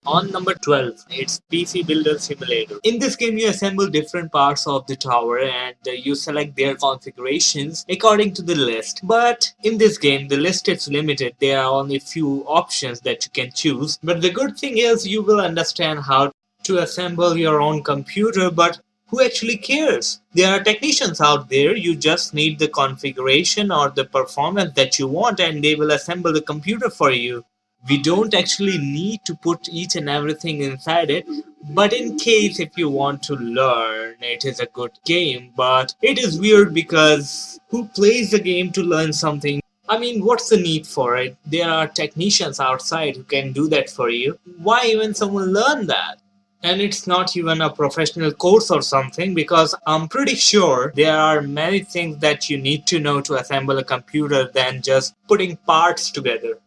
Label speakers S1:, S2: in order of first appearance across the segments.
S1: On number 12, it's PC Builder Simulator. In this game, you assemble different parts of the tower and you select their configurations according to the list. But in this game, the list is limited. There are only few options that you can choose. But the good thing is you will understand how to assemble your own computer, but who actually cares? There are technicians out there. You just need the configuration or the performance that you want and they will assemble the computer for you. We don't actually need to put each and everything inside it, but in case if you want to learn, it is a good game. But it is weird because who plays the game to learn something? I mean, what's the need for it? There are technicians outside who can do that for you. Why even someone learn that? And it's not even a professional course or something, because I'm pretty sure there are many things that you need to know to assemble a computer than just putting parts together.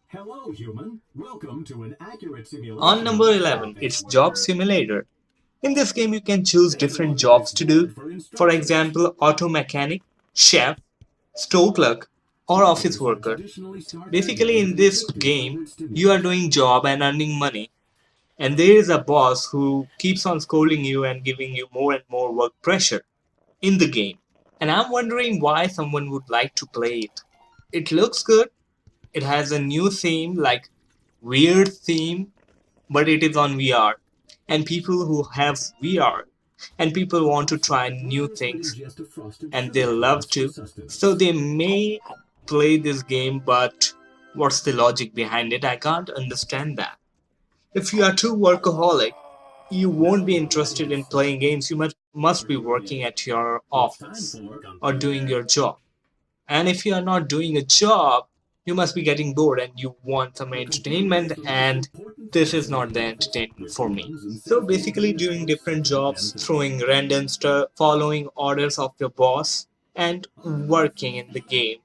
S2: Hello, human. Welcome to an accurate simulation.
S1: On number 11, it's Job Simulator. In this game, you can choose different jobs to do. For example, auto mechanic, chef, store clerk, or office worker. Basically, in this game, you are doing job and earning money. And there is a boss who keeps on scolding you and giving you more and more work pressure in the game. And I'm wondering why someone would like to play it. It looks good. It has a new theme like Wierd theme, but it is on VR. And people who have VR and people want to try new things and they love to, so they may play this game, but what's the logic behind it? I can't understand that. If you are too workaholic, you won't be interested in playing games. You must be working at your office or doing your job. And if you are not doing a job, you must be getting bored and you want some entertainment, and this is not the entertainment for me. So basically doing different jobs, throwing random stuff, following orders of your boss, and working in the game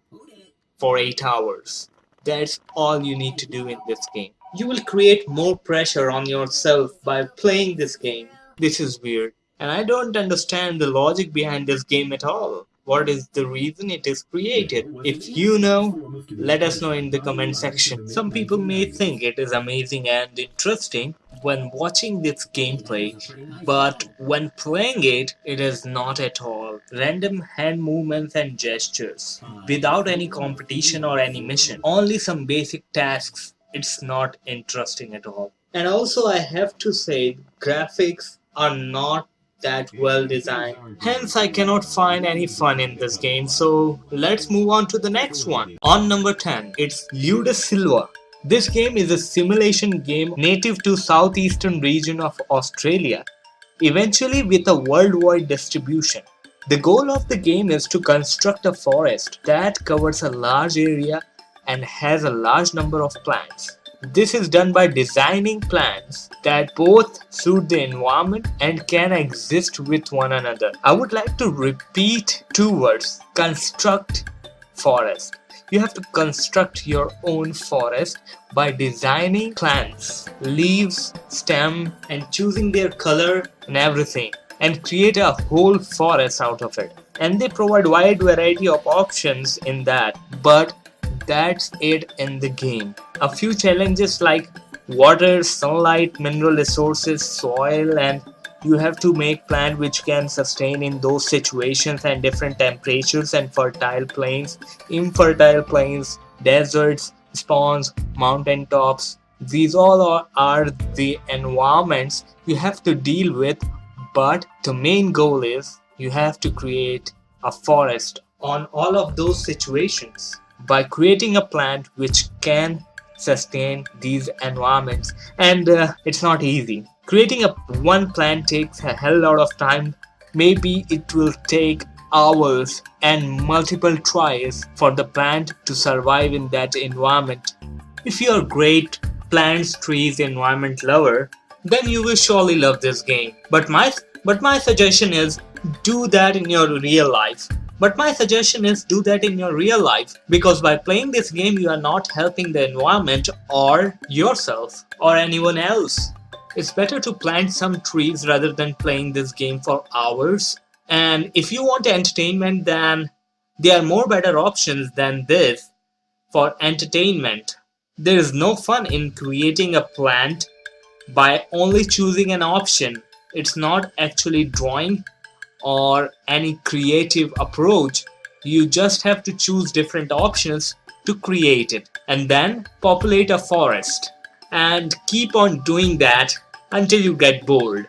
S1: for 8 hours. That's all you need to do in this game. You will create more pressure on yourself by playing this game. This is weird. And I don't understand the logic behind this game at all. What is the reason it is created? If you know, let us know in the comment section. Some people may think it is amazing and interesting when watching this gameplay, but when playing it, it is not at all. Random hand movements and gestures, without any competition or any mission. Only some basic tasks. It's not interesting at all. And also I have to say, graphics are not that well designed. Hence I cannot find any fun in this game, so let's move on to the next one. On number 10, it's Ludus Silva. This game is a simulation game native to southeastern region of Australia, eventually with a worldwide distribution. The goal of the game is to construct a forest that covers a large area and has a large number of plants. This is done by designing plants that both suit the environment and can exist with one another. I would like to repeat two words: construct forest. You have to construct your own forest by designing plants, leaves, stem, and choosing their color and everything, and create a whole forest out of it. And they provide wide variety of options in that, but that's it in the game. A few challenges like water, sunlight, mineral resources, soil, and you have to make plant which can sustain in those situations and different temperatures, and fertile plains, infertile plains, deserts, spawns, mountain tops. These all are the environments you have to deal with, but the main goal is you have to create a forest on all of those situations by creating a plant which can sustain these environments. And it's not easy. Creating one plant takes a hell lot of time. Maybe it will take hours and multiple tries for the plant to survive in that environment. If you're a great plants, trees, environment lover, then you will surely love this game. But my suggestion is do that in your real life. But my suggestion is do that in your real life, because by playing this game you are not helping the environment or yourself or anyone else. It's better to plant some trees rather than playing this game for hours. And if you want entertainment, then there are more better options than this for entertainment. There is no fun in creating a plant by only choosing an option. It's not actually drawing or any creative approach. You just have to choose different options to create it and then populate a forest and keep on doing that until you get bored.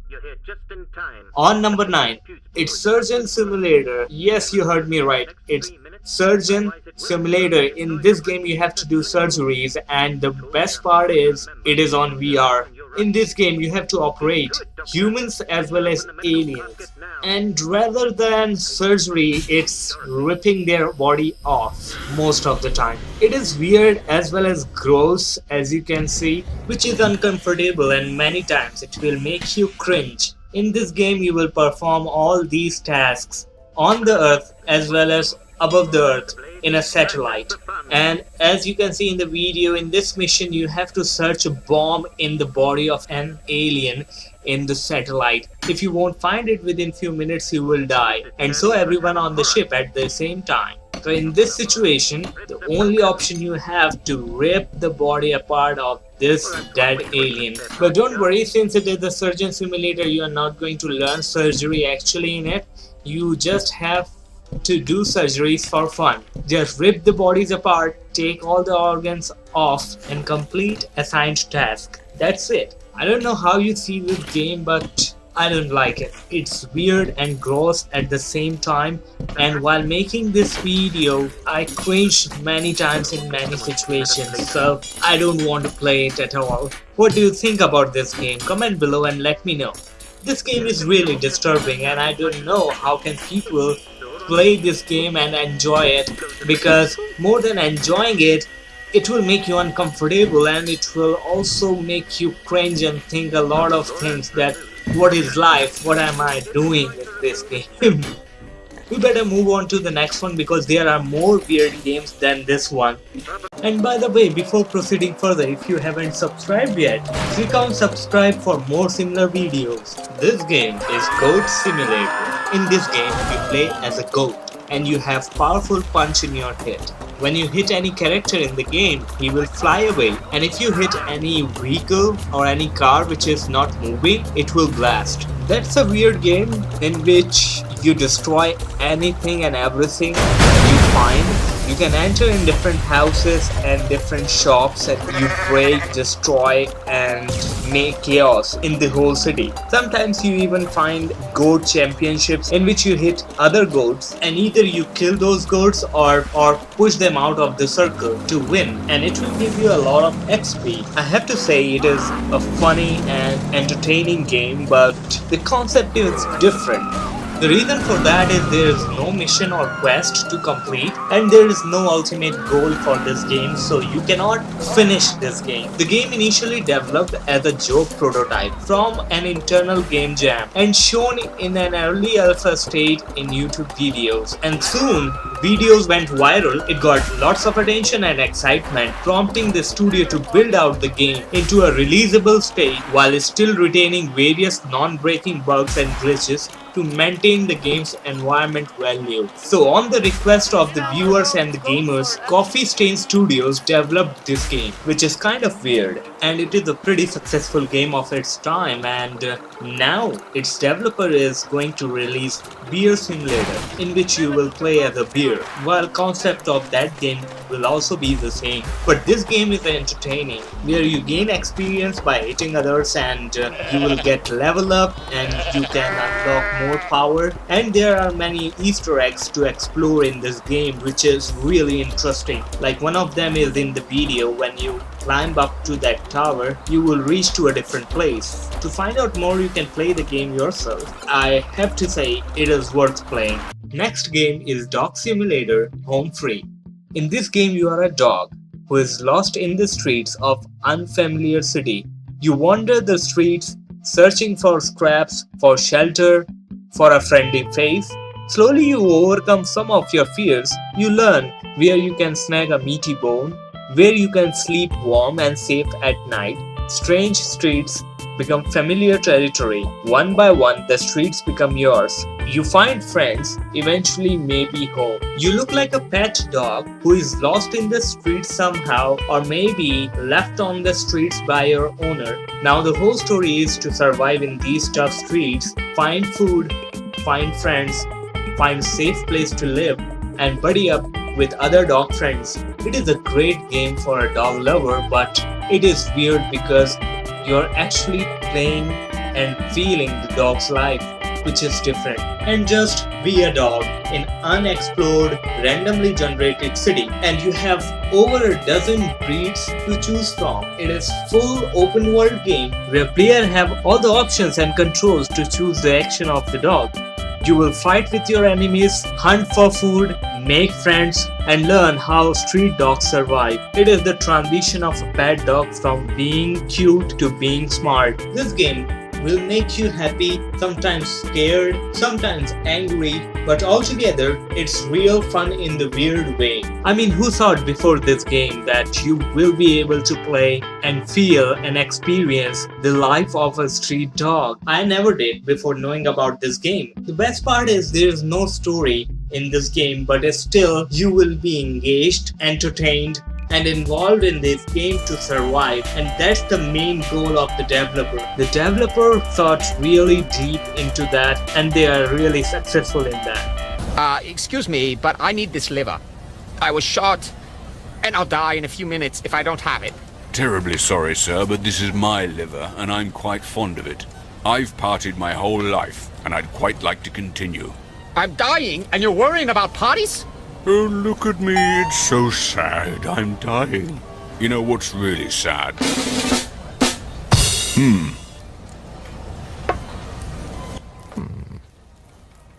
S3: You're here just in time.
S1: On number 9, it's Surgeon Simulator. Yes, you heard me right. It's Surgeon Simulator. In this game you have to do surgeries, and the best part is it is on VR. In this game you have to operate humans as well as aliens. And rather than surgery, it's ripping their body off most of the time. It is weird as well as gross, as you can see, which is uncomfortable, and many times it will make you cringe. In this game you will perform all these tasks on the earth as well as above the earth in a satellite. And as you can see in the video, in this mission you have to search a bomb in the body of an alien in the satellite. If you won't find it within few minutes you will die, and so everyone on the ship at the same time. So in this situation the only option you have to rip the body apart of this dead alien. But don't worry, since it is a surgeon simulator you are not going to learn surgery actually in it. You just have to do surgeries for fun. Just rip the bodies apart, take all the organs off and complete assigned task. That's it. I don't know how you see this game, but I don't like it. It's weird and gross at the same time, and while making this video I cringed many times in many situations, so I don't want to play it at all. What do you think about this game? Comment below and let me know. This game is really disturbing, and I don't know how can people play this game and enjoy it, because more than enjoying it, it will make you uncomfortable, and it will also make you cringe and think a lot of things that what is life, what am I doing in this game. We better move on to the next one because there are more weird games than this one. And by the way, before proceeding further, if you haven't subscribed yet, click on subscribe for more similar videos. This game is Goat Simulator. In this game, you play as a goat and you have powerful punch in your head. When you hit any character in the game, he will fly away, and if you hit any vehicle or any car which is not moving, it will blast. That's a weird game in which you destroy anything and everything you find. You can enter in different houses and different shops and you break, destroy and make chaos in the whole city. Sometimes you even find goat championships in which you hit other goats and either you kill those goats or push them out of the circle to win, and it will give you a lot of XP. I have to say it is a funny and entertaining game, but the concept is different. The reason for that is there is no mission or quest to complete, and there is no ultimate goal for this game, so you cannot finish this game. The game initially developed as a joke prototype from an internal game jam and shown in an early alpha state in YouTube videos, and soon videos went viral. It got lots of attention and excitement, prompting the studio to build out the game into a releasable state while still retaining various non-breaking bugs and glitches to maintain the game's environment value. So on the request of the viewers and the gamers, Coffee Stain Studios developed this game, which is kind of weird, and it is a pretty successful game of its time, and now its developer is going to release Beer Simulator, in which you will play as a beer, while concept of that game will also be the same. But this game is entertaining, where you gain experience by hitting others, and you will get level up and you can unlock more power, and there are many Easter eggs to explore in this game which is really interesting. Like one of them is in the video. When you climb up to that tower, you will reach to a different place. To find out more, you can play the game yourself. I have to say it is worth playing. Next game is Dog Simulator Home Free. In this game you are a dog who is lost in the streets of unfamiliar city. You wander the streets searching for scraps, for shelter, for a friendly face. Slowly you overcome some of your fears. You learn where you can snag a meaty bone, where you can sleep warm and safe at night. Strange streets become familiar territory. One by one, the streets become yours. You find friends, eventually maybe home. You look like a pet dog who is lost in the streets somehow, or maybe left on the streets by your owner. Now the whole story is to survive in these tough streets, find food, find friends, find a safe place to live, and buddy up with other dog friends. It is a great game for a dog lover, but it is weird because you're actually playing and feeling the dog's life, which is different. And just be a dog in unexplored, randomly generated city, and you have over a dozen breeds to choose from. It is full open world game where players have all the options and controls to choose the action of the dog. You will fight with your enemies, hunt for food, make friends, and learn how street dogs survive. It is the transition of a pet dog from being cute to being smart. This game will make you happy, sometimes scared, sometimes angry, but altogether it's real fun in the weird way. I mean, who thought before this game that you will be able to play and feel and experience the life of a street dog? I never did before knowing about this game. The best part is there is no story in this game, but still you will be engaged, entertained, and involved in this game to survive, and that's the main goal of the developer. The developer thought really deep into that, and they are really successful in that.
S3: Excuse me, but I need this liver. I was shot, and I'll die in a few minutes if I don't have it.
S4: Terribly sorry, sir, but this is my liver, and I'm quite fond of it. I've partied my whole life, and I'd quite like to continue.
S3: I'm dying, and you're worrying about parties?
S4: Oh, look at me, it's so sad. I'm dying. You know what's really sad?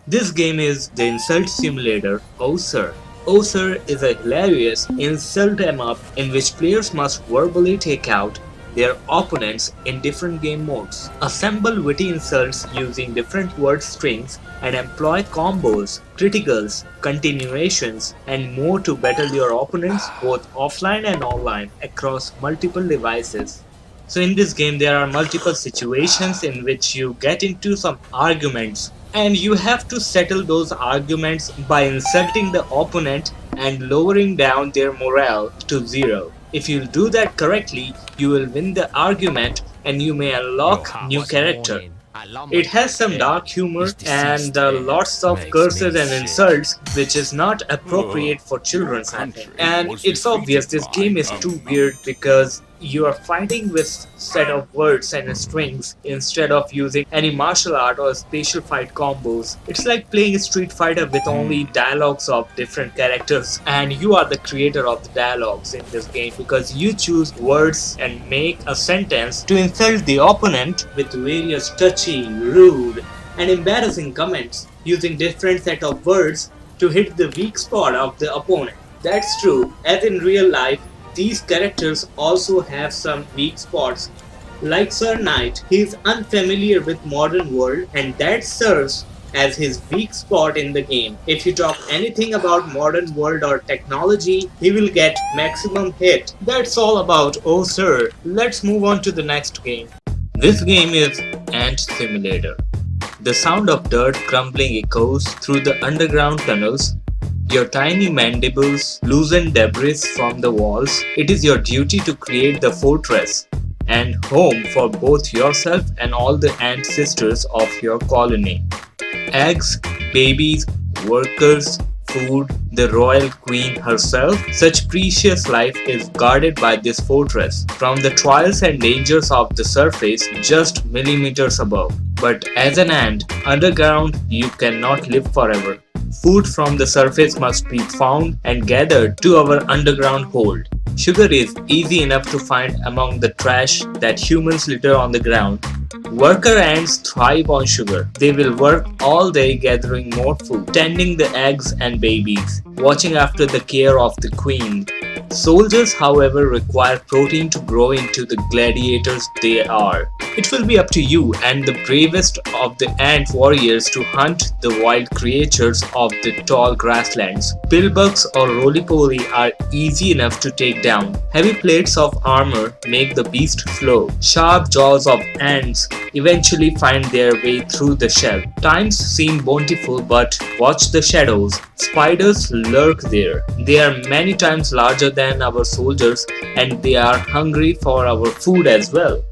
S1: This game is the insult simulator, Oh Sir. Oh Sir is a hilarious insult 'em up in which players must verbally take out their opponents in different game modes. Assemble witty insults using different word strings and employ combos, criticals, continuations, and more to battle your opponents both offline and online across multiple devices. So in this game there are multiple situations in which you get into some arguments, and you have to settle those arguments by insulting the opponent and lowering down their morale to 0. If you do that correctly, you will win the argument and you may unlock new character. It has some dark humor and lots of curses and insults, which is not appropriate for children, I think. And it's obvious this game is too weird because you are fighting with set of words and strings instead of using any martial art or special fight combos. It's like playing Street Fighter with only dialogues of different characters, and you are the creator of the dialogues in this game because you choose words and make a sentence to insult the opponent with various touchy, rude, and embarrassing comments using different set of words to hit the weak spot of the opponent. That's true, as in real life, these characters also have some weak spots. Like Sir Knight, he is unfamiliar with modern world and that serves as his weak spot in the game. If you talk anything about modern world or technology, he will get maximum hit. That's all about Oh Sir. Let's move on to the next game. This game is Ant Simulator. The sound of dirt crumbling echoes through the underground tunnels. Your tiny mandibles loosen debris from the walls. It is your duty to create the fortress and home for both yourself and all the ant sisters of your colony. Eggs, babies, workers, food, the royal queen herself. Such precious life is guarded by this fortress from the trials and dangers of the surface just millimeters above. But as an ant, underground you cannot live forever. Food from the surface must be found and gathered to our underground hold. Sugar is easy enough to find among the trash that humans litter on the ground. Worker ants thrive on sugar. They will work all day gathering more food, tending the eggs and babies, watching after the care of the queen. Soldiers, however, require protein to grow into the gladiators they are. It will be up to you and the bravest of the ant warriors to hunt the wild creatures of the tall grasslands. Pillbugs or roly-poly are easy enough to take down. Heavy plates of armor make the beast slow. Sharp jaws of ants eventually find their way through the shell. Times seem bountiful, but watch the shadows. Spiders lurk there. They are many times larger than our soldiers and they are hungry for our food as well.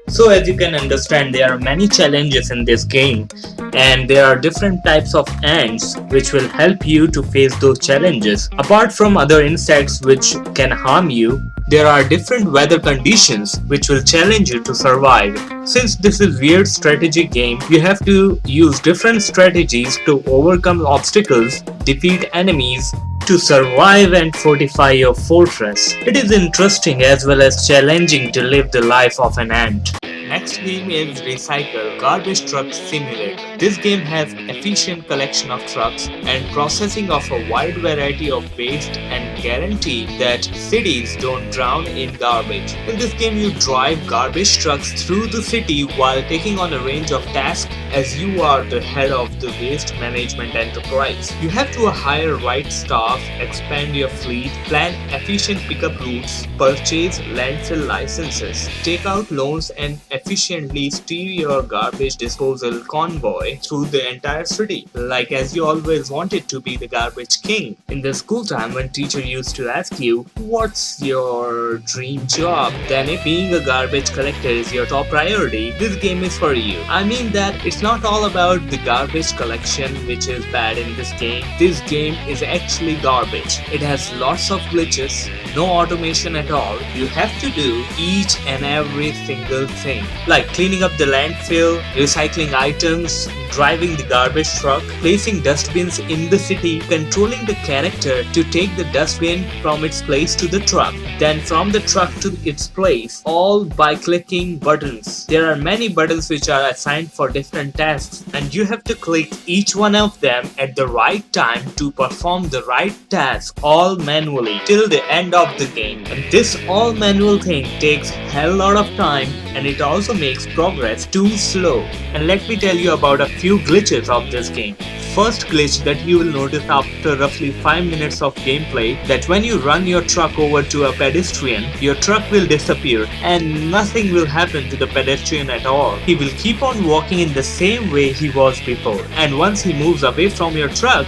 S1: So as you can understand, there are many challenges in this game and there are different types of ants which will help you to face those challenges. Apart from other insects which can harm you, there are different weather conditions which will challenge you to survive. Since this is Wierd strategy game, you have to use different strategies to overcome obstacles, defeat enemies, to survive and fortify your fortress. It is interesting as well as challenging to live the life of an ant. Next game is Recycle Garbage Truck Simulator. This game has efficient collection of trucks and processing of a wide variety of waste and guarantee that cities don't drown in garbage. In this game you drive garbage trucks through the city while taking on a range of tasks as you are the head of the waste management enterprise. You have to hire right staff, expand your fleet, plan efficient pickup routes, purchase landfill licenses, take out loans and efficiently steer your garbage disposal convoy through the entire city, like as you always wanted to be the garbage king. In the school time when teacher used to ask you, what's your dream job? Then if being a garbage collector is your top priority, this game is for you. I mean that it's not all about the garbage collection which is bad in this game. This game is actually garbage. It has lots of glitches, no automation at all. You have to do each and every single thing, like cleaning up the landfill, recycling items, driving the garbage truck, placing dustbins in the city, controlling the character to take the dustbin from its place to the truck, then from the truck to its place, all by clicking buttons. There are many buttons which are assigned for different tasks and you have to click each one of them at the right time to perform the right task, all manually till the end of the game. And this all manual thing takes hell lot of time and it also makes progress too slow. And let me tell you about a few glitches of this game. First glitch that you will notice after roughly 5 minutes of gameplay, that when you run your truck over to a pedestrian, your truck will disappear and nothing will happen to the pedestrian at all. He will keep on walking in the same way he was before, and once he moves away from your truck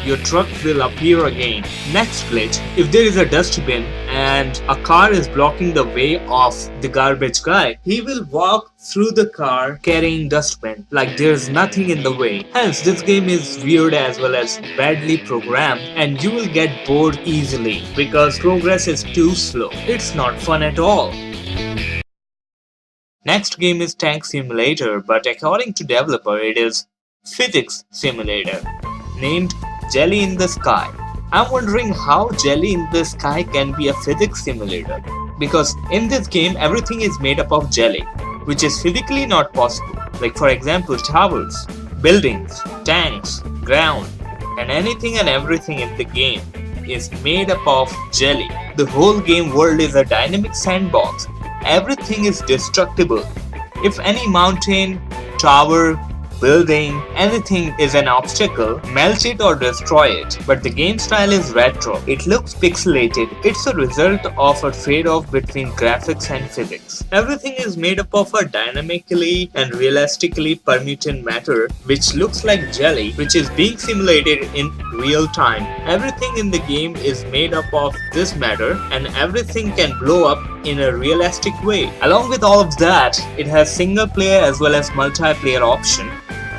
S1: will appear again. Next glitch, if there is a dustbin and a car is blocking the way of the garbage guy, he will walk through the car carrying dustbin like there's nothing in the way. Hence this game is weird as well as badly programmed and you will get bored easily because progress is too slow. It's not fun at all. Next game is Tank Simulator, but according to developer it is Physics Simulator, named Jelly in the Sky. I'm wondering how Jelly in the Sky can be a physics simulator, because in this game everything is made up of jelly, which is physically not possible. Like for example towers, buildings, tanks, ground, and anything and everything in the game is made up of jelly. The whole game world is a dynamic sandbox. Everything is destructible. If any mountain, tower, building, anything is an obstacle, melt it or destroy it. But the game style is retro. It looks pixelated. It's a result of a trade-off between graphics and physics. Everything is made up of a dynamically and realistically permutant matter which looks like jelly, which is being simulated in real time. Everything in the game is made up of this matter and everything can blow up in a realistic way. Along with all of that, it has single player as well as multiplayer option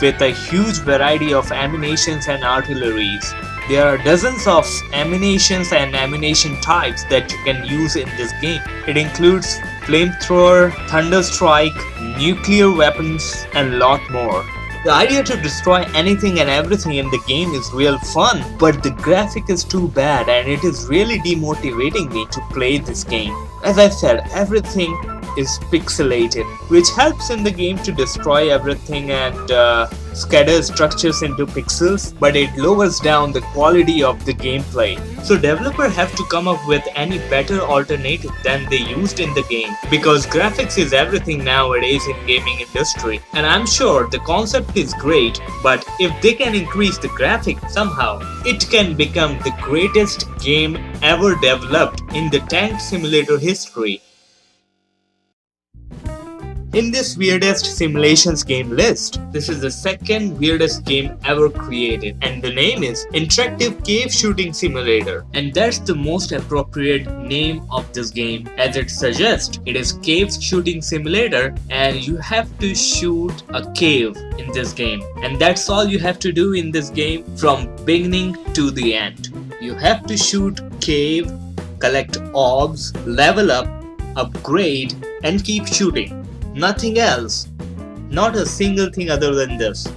S1: with a huge variety of ammunitions and artilleries. There are dozens of ammunitions and ammunition types that you can use in this game. It includes flamethrower, thunder strike, nuclear weapons, and lot more. The idea to destroy anything and everything in the game is real fun, but the graphic is too bad and it is really demotivating me to play this game. As I said, everything is pixelated, which helps in the game to destroy everything and scatter structures into pixels, but it lowers down the quality of the gameplay. So developers have to come up with any better alternative than they used in the game, because graphics is everything nowadays in gaming industry. And I'm sure the concept is great, but if they can increase the graphics somehow, it can become the greatest game ever developed in the tank simulator history. In this weirdest simulations game list, this is the second weirdest game ever created, and the name is Interactive Cave Shooting Simulator. And that's the most appropriate name of this game, as it suggests. It is cave shooting simulator and you have to shoot a cave in this game. And that's all you have to do in this game from beginning to the end. You have to shoot cave, collect orbs, level up, upgrade, and keep shooting. Nothing else. Not a single thing other than this.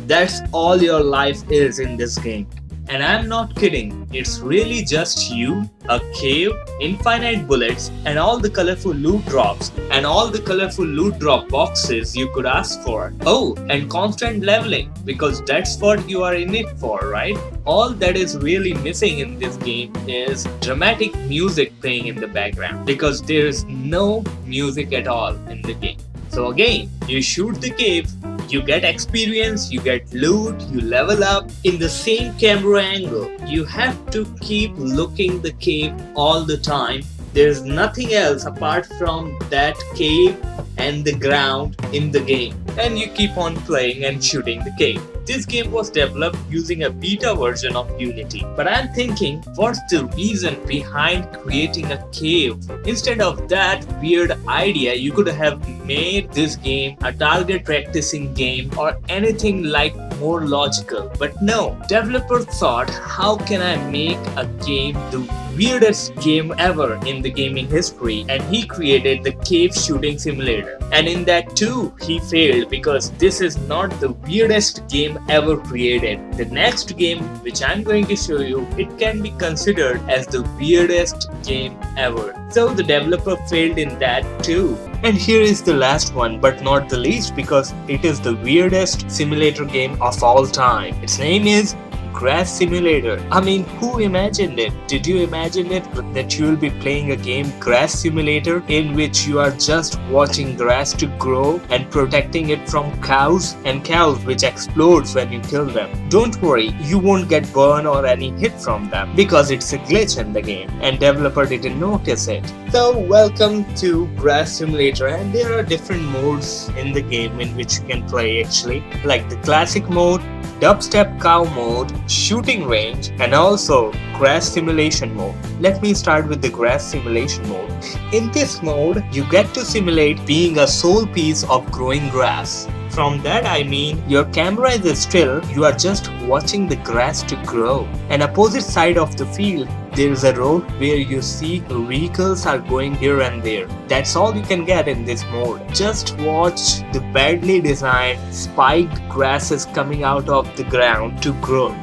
S1: That's all your life is in this game. And I'm not kidding. It's really just you, a cave, infinite bullets, and all the colorful loot drops, and all the colorful loot drop boxes you could ask for. Oh, and constant leveling, because that's what you are in it for, right? All that is really missing in this game is dramatic music playing in the background, because there is no music at all in the game. So again, you shoot the cave, you get experience, you get loot, you level up in the same camera angle. You have to keep looking the cave all the time. There's nothing else apart from that cave and the ground in the game. And you keep on playing and shooting the cave. This game was developed using a beta version of Unity. But I'm thinking, what's the reason behind creating a cave? Instead of that weird idea, you could have made this game a target practicing game or anything like more logical. But no, developers thought, how can I make a game the weirdest game ever in the gaming history? And he created the cave shooting simulator. And in that too, he failed, because this is not the weirdest game ever created. The next game, which I'm going to show you, it can be considered as the weirdest game ever. So the developer failed in that too. And here is the last one, but not the least, because it is the weirdest simulator game of all time. Its name is Grass Simulator. I mean, who imagined it? Did you imagine it, that you will be playing a game, Grass Simulator, in which you are just watching grass to grow and protecting it from cows, and cows which explodes when you kill them? Don't worry, you won't get burned or any hit from them, because it's a glitch in the game and developer didn't notice it. So welcome to Grass Simulator, and there are different modes in the game in which you can play actually, like the classic mode, dubstep cow mode, shooting range, and also grass simulation mode. Let me start with the grass simulation mode. In this mode, you get to simulate being a sole piece of growing grass. From that I mean, your camera is still, you are just watching the grass to grow. And opposite side of the field, there is a road where you see vehicles are going here and there. That's all you can get in this mode. Just watch the badly designed spiked grasses coming out of the ground to grow.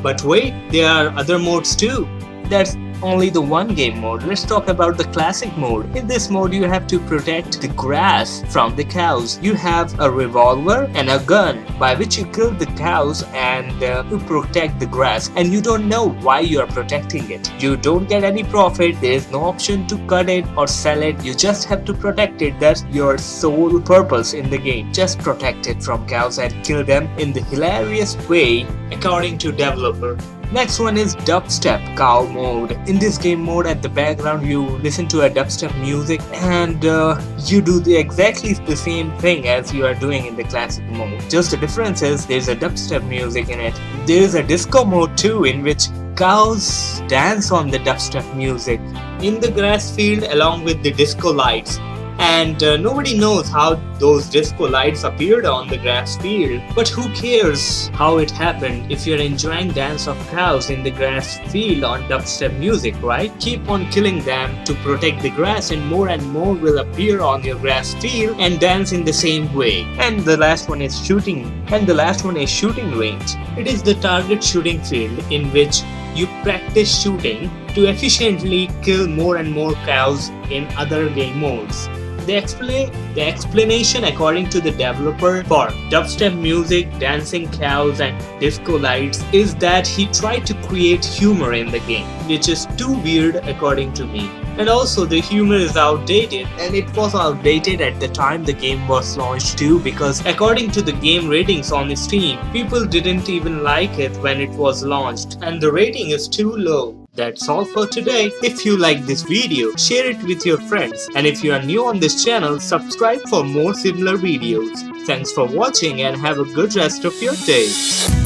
S1: But wait, there are other modes too. That's only the one game mode. Let's talk about the classic mode. In this mode, you have to protect the grass from the cows. You have a revolver and a gun by which you kill the cows and to protect the grass, and you don't know why you are protecting it. You don't get any profit. There is no option to cut it or sell it. You just have to protect it. That's your sole purpose in the game. Just protect it from cows and kill them in the hilarious way according to developer. Next one is dubstep cow mode. In this game mode, at the background you listen to a dubstep music and you do exactly the same thing as you are doing in the classic mode. Just the difference is there's a dubstep music in it. There is a disco mode too, in which cows dance on the dubstep music in the grass field along with the disco lights. And nobody knows how those disco lights appeared on the grass field, but who cares how it happened if you're enjoying dance of cows in the grass field on dubstep music, right? Keep on killing them to protect the grass, and more will appear on your grass field and dance in the same way. And the last one is shooting range. It is the target shooting field in which you practice shooting to efficiently kill more and more cows in other game modes. The explanation according to the developer for dubstep music, dancing cows and disco lights is that he tried to create humor in the game, which is too weird according to me. And also the humor is outdated, and it was outdated at the time the game was launched too, because according to the game ratings on Steam, people didn't even like it when it was launched, and the rating is too low. That's all for today. If you like this video, share it with your friends, and if you are new on this channel, subscribe for more similar videos. Thanks for watching and have a good rest of your day.